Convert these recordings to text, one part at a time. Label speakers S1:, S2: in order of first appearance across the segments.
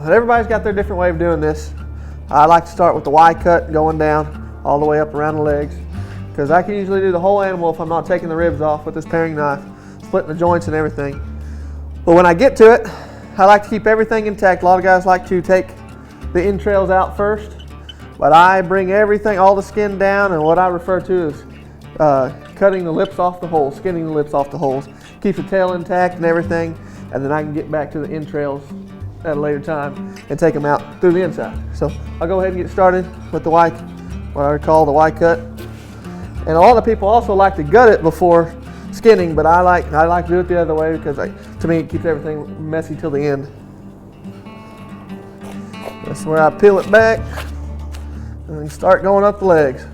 S1: But everybody's got their different way of doing this. I like to start with the Y cut going down all the way up around the legs, because I can usually do the whole animal if I'm not taking the ribs off with this paring knife, splitting the joints and everything. But when I get to it, I like to keep everything intact. A lot of guys like to take the entrails out first, but I bring everything, all the skin down, and what I refer to as cutting the lips off the holes, skinning the lips off the holes. Keep the tail intact and everything, and then I can get back to the entrails at a later time and take them out through the inside. So I'll go ahead and get started with the Y, what I call the Y cut. And a lot of people also like to gut it before skinning, but I like to do it the other way because to me it keeps everything messy till the end. That's where I peel it back and start going up the legs.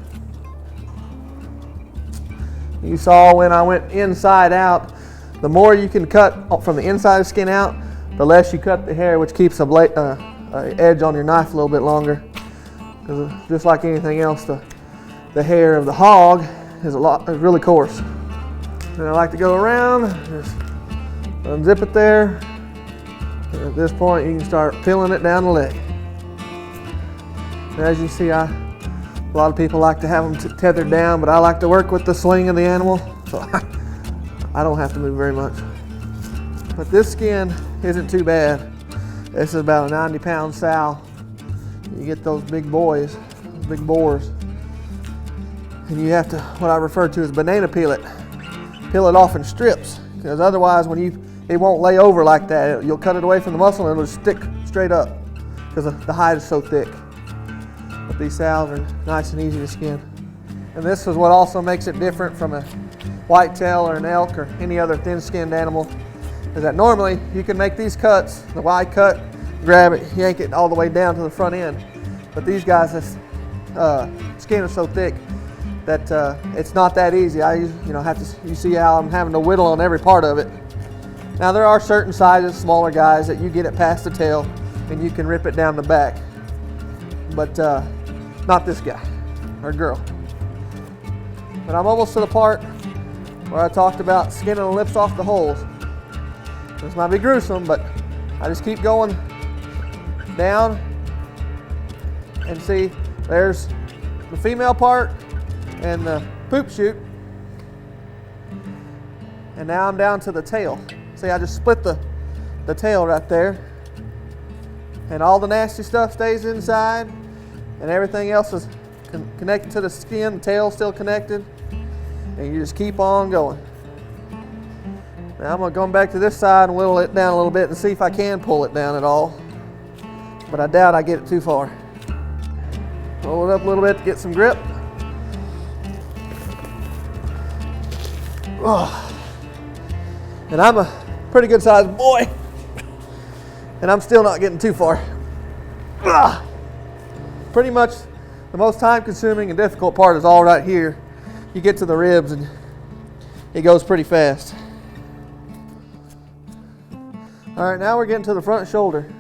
S1: You saw when I went inside out, the more you can cut from the inside of the skin out, the less you cut the hair, which keeps a edge on your knife a little bit longer. Because just like anything else, the hair of the hog is really coarse. And I like to go around, just unzip it there. And at this point, you can start peeling it down the leg. And as you see, a lot of people like to have them tethered down, but I like to work with the swing of the animal, so I don't have to move very much. But this skin isn't too bad. This is about a 90-pound sow. You get those big boys, those big boars, and you have to, what I refer to as banana peel it. Peel it off in strips, because otherwise it won't lay over like that. You'll cut it away from the muscle and it'll stick straight up because the hide is so thick. But these sows are nice and easy to skin. And this is what also makes it different from a whitetail or an elk or any other thin-skinned animal, is that normally you can make these cuts, the Y cut, grab it, yank it all the way down to the front end. But these guys, this skin is so thick that it's not that easy. You see how I'm having to whittle on every part of it. Now there are certain sizes, smaller guys, that you get it past the tail and you can rip it down the back. But not this guy or girl. But I'm almost to the part where I talked about skinning the lips off the holes. This might be gruesome, but I just keep going down and see there's the female part and the poop chute. And now I'm down to the tail. See, I just split the tail right there. And all the nasty stuff stays inside, and everything else is connected to the skin, the tail's still connected, and you just keep on going. Now I'm going to go back to this side and whittle it down a little bit and see if I can pull it down at all. But I doubt I get it too far. Roll it up a little bit to get some grip. Oh. And I'm a pretty good sized boy, and I'm still not getting too far. Ugh. Pretty much the most time consuming and difficult part is all right here. You get to the ribs and it goes pretty fast. All right, now we're getting to the front shoulder.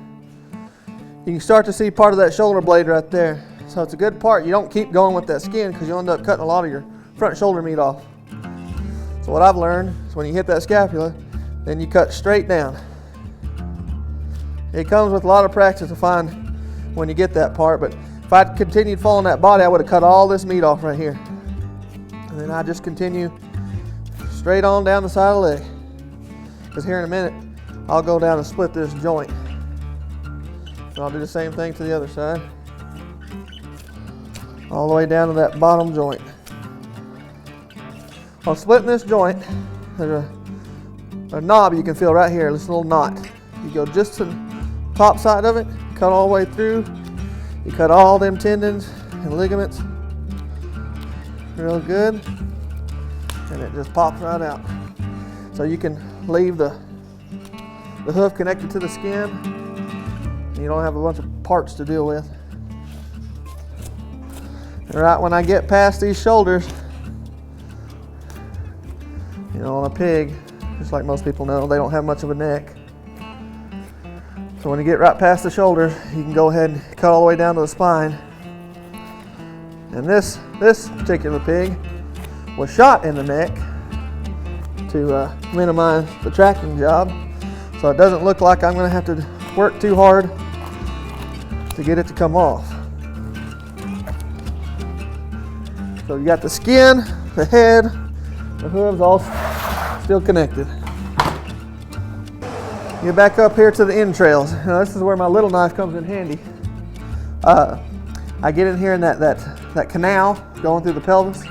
S1: You can start to see part of that shoulder blade right there. So it's a good part. You don't keep going with that skin because you'll end up cutting a lot of your front shoulder meat off. So what I've learned is when you hit that scapula, then you cut straight down. It comes with a lot of practice to find when you get that part, but if I'd continued following that body, I would have cut all this meat off right here. And then I just continue straight on down the side of the leg. Because here in a minute, I'll go down and split this joint. And I'll do the same thing to the other side. All the way down to that bottom joint. While splitting this joint, there's a knob you can feel right here, this little knot. You go just to the top side of it, cut all the way through. You cut all them tendons and ligaments real good, and it just pops right out. So you can leave the hoof connected to the skin, and you don't have a bunch of parts to deal with. And right when I get past these shoulders, on a pig, just like most people know, they don't have much of a neck. So when you get right past the shoulder, you can go ahead and cut all the way down to the spine. And this particular pig was shot in the neck to minimize the tracking job. So it doesn't look like I'm going to have to work too hard to get it to come off. So you got the skin, the head, the hooves all still connected. Get back up here to the entrails. Now this is where my little knife comes in handy. I get in here in that canal going through the pelvis.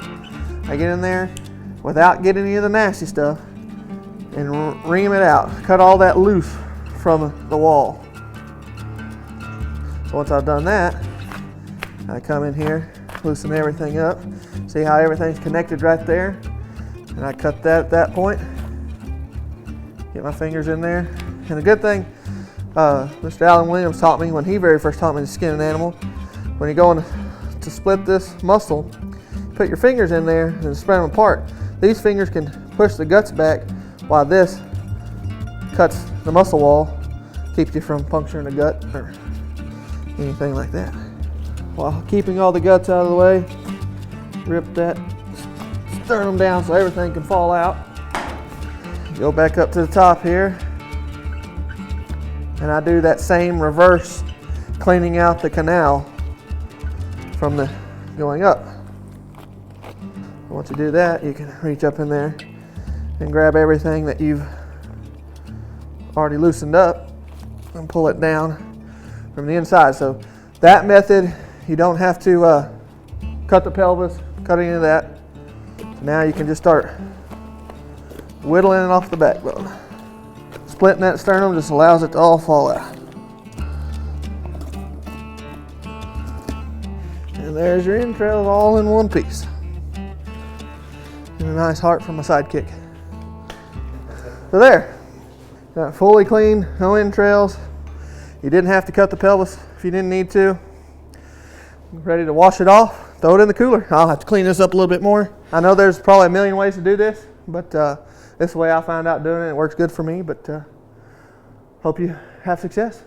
S1: I get in there without getting any of the nasty stuff and ream it out. Cut all that loose from the wall. So once I've done that, I come in here, loosen everything up. See how everything's connected right there? And I cut that at that point. Get my fingers in there. And the good thing, Mr. Alan Williams taught me when he very first taught me to skin an animal, when you're going to split this muscle, put your fingers in there and spread them apart. These fingers can push the guts back while this cuts the muscle wall, keeps you from puncturing the gut or anything like that. While keeping all the guts out of the way, rip that sternum down so everything can fall out. Go back up to the top here, and I do that same reverse, cleaning out the canal from the going up. Once you do that, you can reach up in there and grab everything that you've already loosened up and pull it down from the inside. So that method, you don't have to cut the pelvis, cut any of that. So now you can just start whittling it off the backbone. Splitting that sternum just allows it to all fall out. And there's your entrails all in one piece. And a nice heart from my sidekick. So there, got fully clean, no entrails. You didn't have to cut the pelvis if you didn't need to. Ready to wash it off, throw it in the cooler. I'll have to clean this up a little bit more. I know there's probably a million ways to do this, but this is the way I found out doing it. It works good for me, but hope you have success.